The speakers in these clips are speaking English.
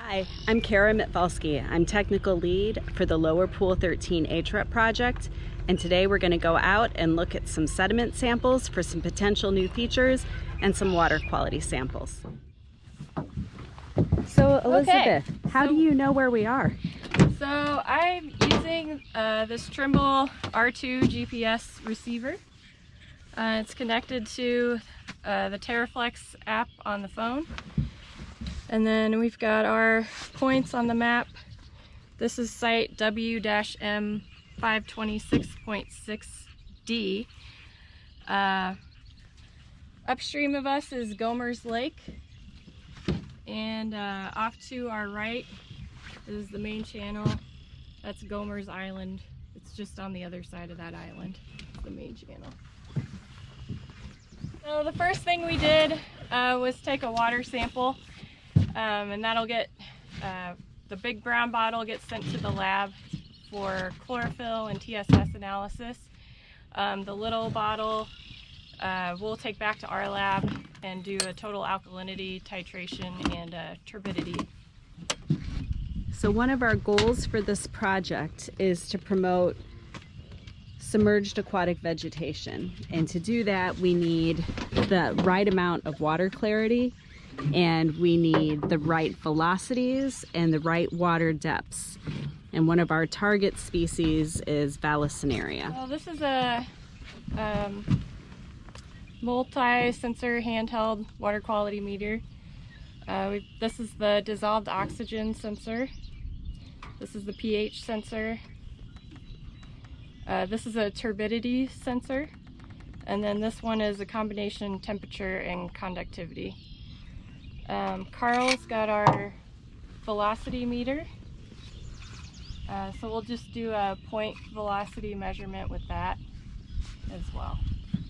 Hi, I'm Kara Mitvalsky. I'm technical lead for the Lower Pool 13 HREP project, and today we're going to go out and look at some sediment samples for some potential new features and some water quality samples. So Elizabeth, how do you know where we are? So I'm using this Trimble R2 GPS receiver. It's connected to the TerraFlex app on the phone. And then we've got our points on the map. This is site W-M 526.6D. Upstream of us is Gomer's Lake. And off to our right is the main channel. That's Gomer's Island. It's just on the other side of that island, the main channel. So the first thing we did was take a water sample. And that'll get, the big brown bottle gets sent to the lab for chlorophyll and TSS analysis. The little bottle we'll take back to our lab and do a total alkalinity, titration, and turbidity. So one of our goals for this project is to promote submerged aquatic vegetation. And to do that, we need the right amount of water clarity, and we need the right velocities and the right water depths. And one of our target species is Vallisneria. Well, this is a multi-sensor handheld water quality meter. This is the dissolved oxygen sensor. This is the pH sensor. This is a turbidity sensor. And then this one is a combination temperature and conductivity. Carl's got our velocity meter, so we'll just do a point velocity measurement with that as well.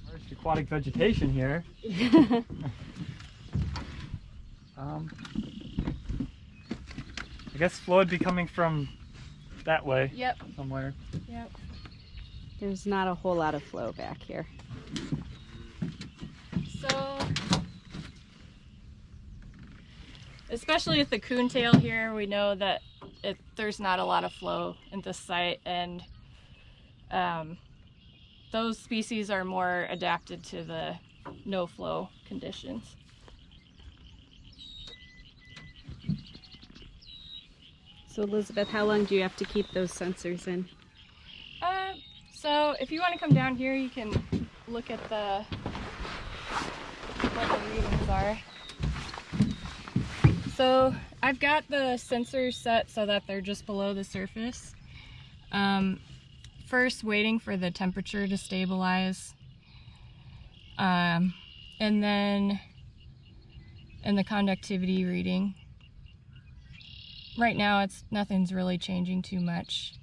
There's aquatic vegetation here. I guess flow would be coming from that way. Yep. Somewhere. Yep. There's not a whole lot of flow back here. So, especially with the coontail here, we know that there's not a lot of flow in this site, and those species are more adapted to the no flow conditions. So Elizabeth, how long do you have to keep those sensors in? So if you want to come down here, you can look at what the readings are. So I've got the sensors set so that they're just below the surface. First, waiting for the temperature to stabilize. And then in the conductivity reading. Right now nothing's really changing too much.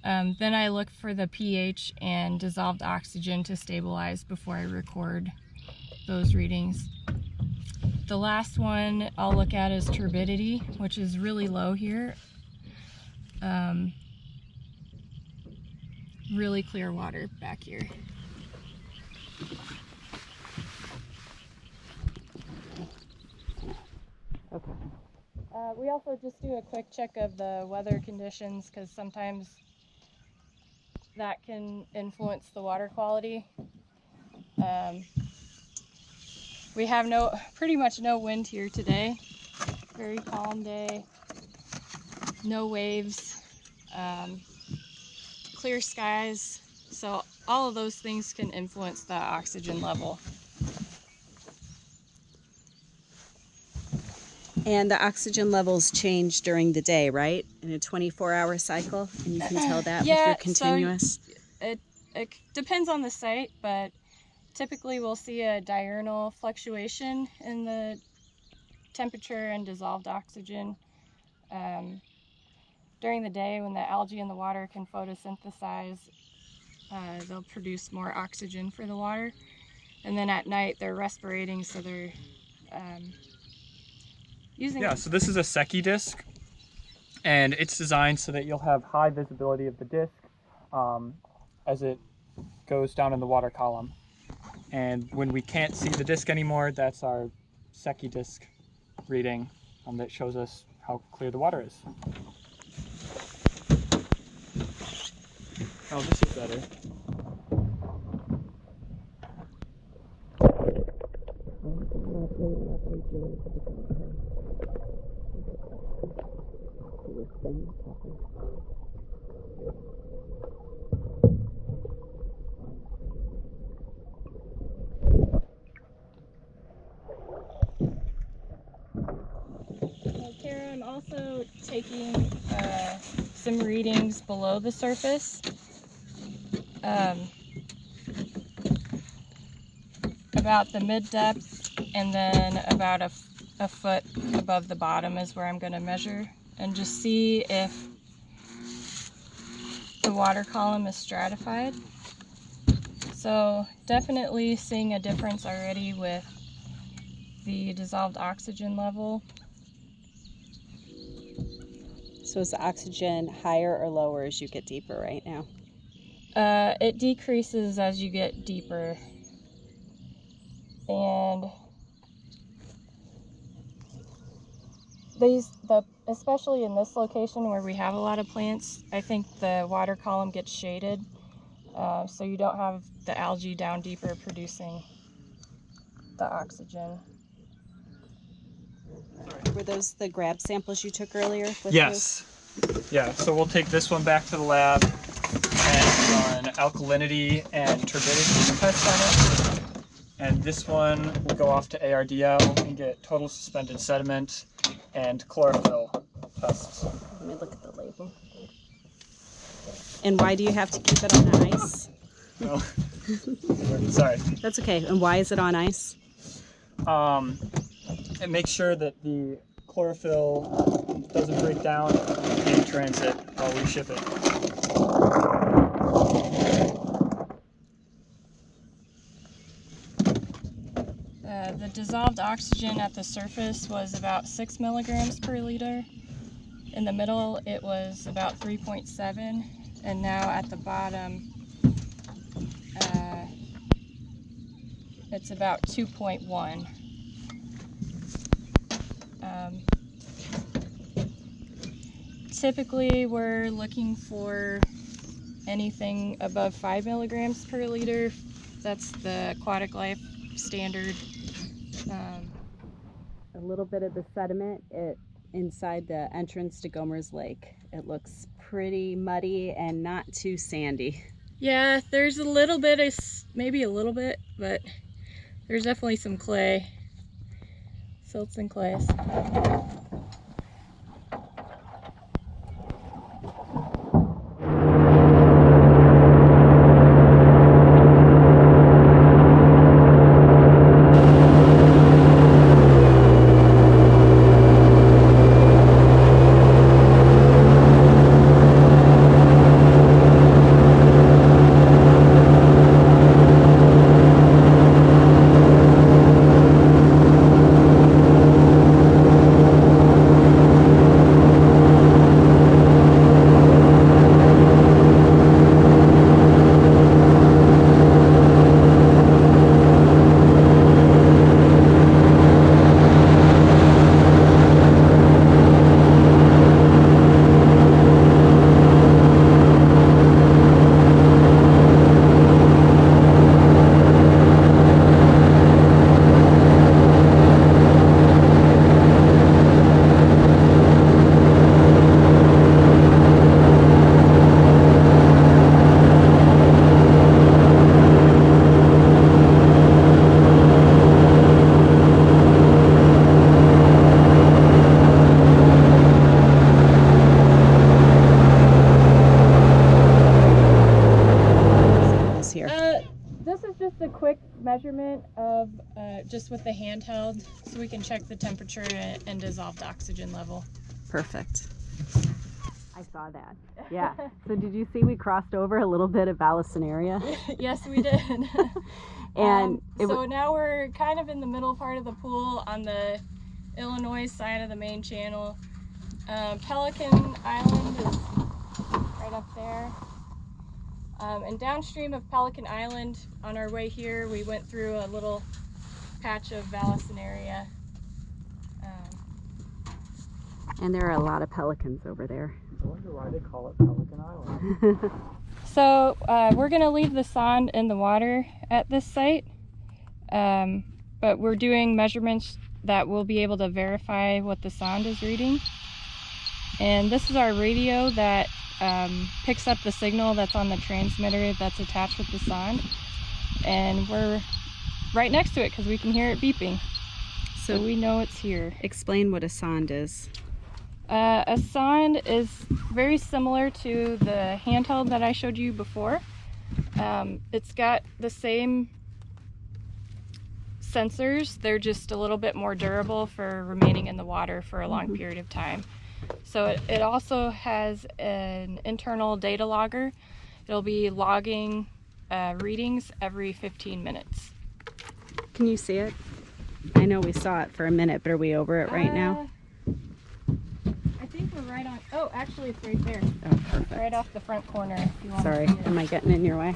Then I look for the pH and dissolved oxygen to stabilize before I record those readings. The last one I'll look at is turbidity, which is really low here. Really clear water back here. Okay. We also just do a quick check of the weather conditions, because sometimes that can influence the water quality. We have pretty much no wind here today. Very calm day. No waves. Clear skies. So all of those things can influence the oxygen level. And the oxygen levels change during the day, right? In a 24-hour cycle, and you can tell that with your continuous? So it depends on the site, but typically we'll see a diurnal fluctuation in the temperature and dissolved oxygen. During the day, when the algae in the water can photosynthesize, they'll produce more oxygen for the water. And then at night they're respirating, so they're using... Yeah, so this is a Secchi Disk, and it's designed so that you'll have high visibility of the disc as it goes down in the water column. And when we can't see the disc anymore, that's our Secchi Disk reading that shows us how clear the water is. Oh, this is better. Kara, I'm also taking some readings below the surface. About the mid-depth, and then about a foot above the bottom is where I'm going to measure, and just see if the water column is stratified. So definitely seeing a difference already with the dissolved oxygen level. So is the oxygen higher or lower as you get deeper right now? It decreases as you get deeper. And especially in this location where we have a lot of plants, I think the water column gets shaded, so you don't have the algae down deeper producing the oxygen. Were those the grab samples you took earlier? Yes. Yeah, so we'll take this one back to the lab and run alkalinity and turbidity tests on it. And this one will go off to ARDL and get total suspended sediment and chlorophyll tests. Let me look at the label. And why do you have to keep it on ice? Oh. Sorry. That's okay. And why is it on ice? It makes sure that the chlorophyll doesn't break down in transit while we ship it. The dissolved oxygen at the surface was about 6 milligrams per liter. In the middle, it was about 3.7, and now at the bottom, it's about 2.1. Typically, we're looking for anything above 5 milligrams per liter. That's the aquatic life standard. A little bit of the sediment inside the entrance to Gomer's Lake. It looks pretty muddy and not too sandy. Yeah, there's a little bit, maybe a little bit, but there's definitely some clay, silts and clays. This is just a quick measurement of just with the handheld, so we can check the temperature and dissolved oxygen level. Perfect. I saw that. Yeah. So did you see we crossed over a little bit of Vallisneria? Yes, we did. And so now we're kind of in the middle part of the pool on the Illinois side of the main channel. Pelican Island is right up there. And downstream of Pelican Island, on our way here, we went through a little patch of Vallisneria. And there are a lot of pelicans over there. I wonder why they call it Pelican Island. So we're going to leave the sonde in the water at this site, but we're doing measurements that will be able to verify what the sonde is reading. And this is our radio that picks up the signal that's on the transmitter that's attached with the sonde. And we're right next to it because we can hear it beeping. So we know it's here. Explain what a sonde is. A sonde is very similar to the handheld that I showed you before. It's got the same sensors, they're just a little bit more durable for remaining in the water for a long period of time. So it also has an internal data logger. It'll be logging readings every 15 minutes. Can you see it? I know we saw it for a minute, but are we over it right now? I think we're right on. Oh, actually, it's right there. Oh, perfect. Right off the front corner. If you want Sorry, to see it. am I getting in your way?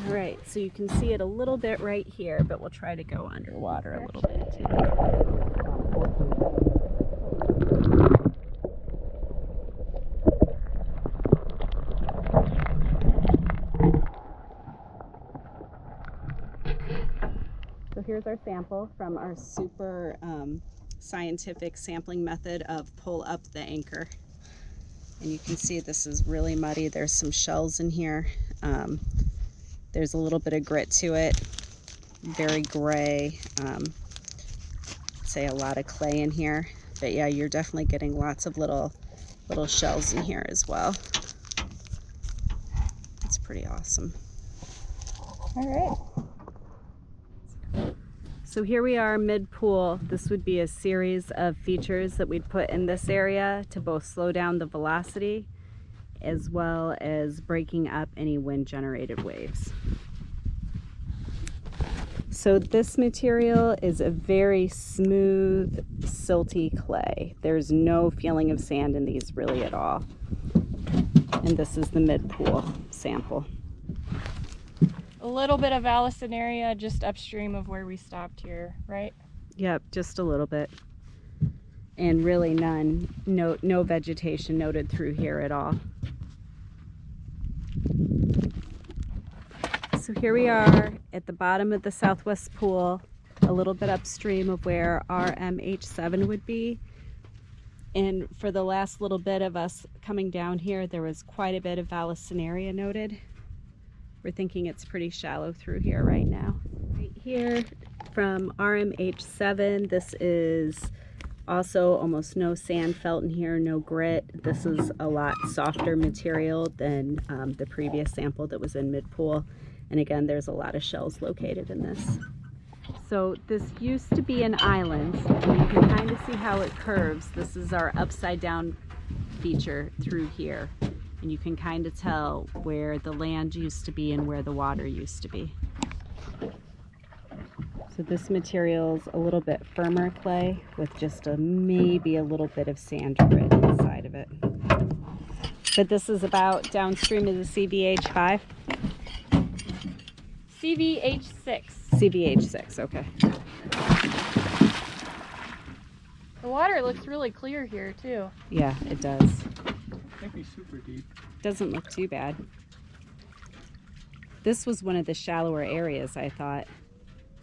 All right, so you can see it a little bit right here, but we'll try to go underwater a little bit too. So here's our sample from our super scientific sampling method of pull up the anchor. And you can see this is really muddy. There's some shells in here. There's a little bit of grit to it. Very gray. Say a lot of clay in here. But yeah, you're definitely getting lots of little shells in here as well. It's pretty awesome. All right. So here we are mid-pool. This would be a series of features that we'd put in this area to both slow down the velocity as well as breaking up any wind-generated waves. So this material is a very smooth, silty clay. There's no feeling of sand in these really at all. And this is the mid-pool sample. A little bit of allicinaria just upstream of where we stopped here, right? Yep, just a little bit. And really no vegetation noted through here at all. So here we are at the bottom of the southwest pool, a little bit upstream of where RMH7 would be. And for the last little bit of us coming down here, there was quite a bit of allicinaria noted. We're thinking it's pretty shallow through here right now. Right here from RMH7, this is also almost no sand felt in here, no grit. This is a lot softer material than the previous sample that was in mid-pool. And again, there's a lot of shells located in this. So this used to be an island, and you can kind of see how it curves. This is our upside down feature through here. And you can kind of tell where the land used to be and where the water used to be. So this material is a little bit firmer clay with just maybe a little bit of sand grit inside of it. But this is about downstream of the CVH5? CVH6. CVH6, okay. The water looks really clear here too. Yeah, it does. Can't be super deep. Doesn't look too bad. This was one of the shallower areas, I thought.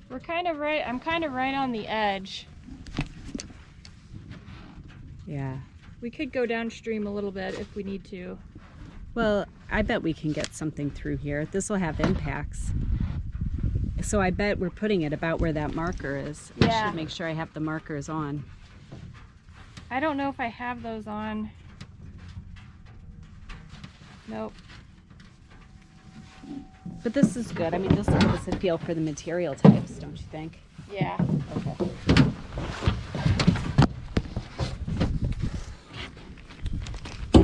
We're kind of right, I'm kind of right on the edge. Yeah. We could go downstream a little bit if we need to. Well, I bet we can get something through here. This will have impacts. So I bet we're putting it about where that marker is. I Yeah. should make sure I have the markers on. I don't know if I have those on. Nope. But this is good. I mean, this will give us a feel for the material types, don't you think? Yeah. Okay.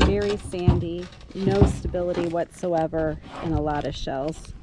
Very sandy, no stability whatsoever, and a lot of shells.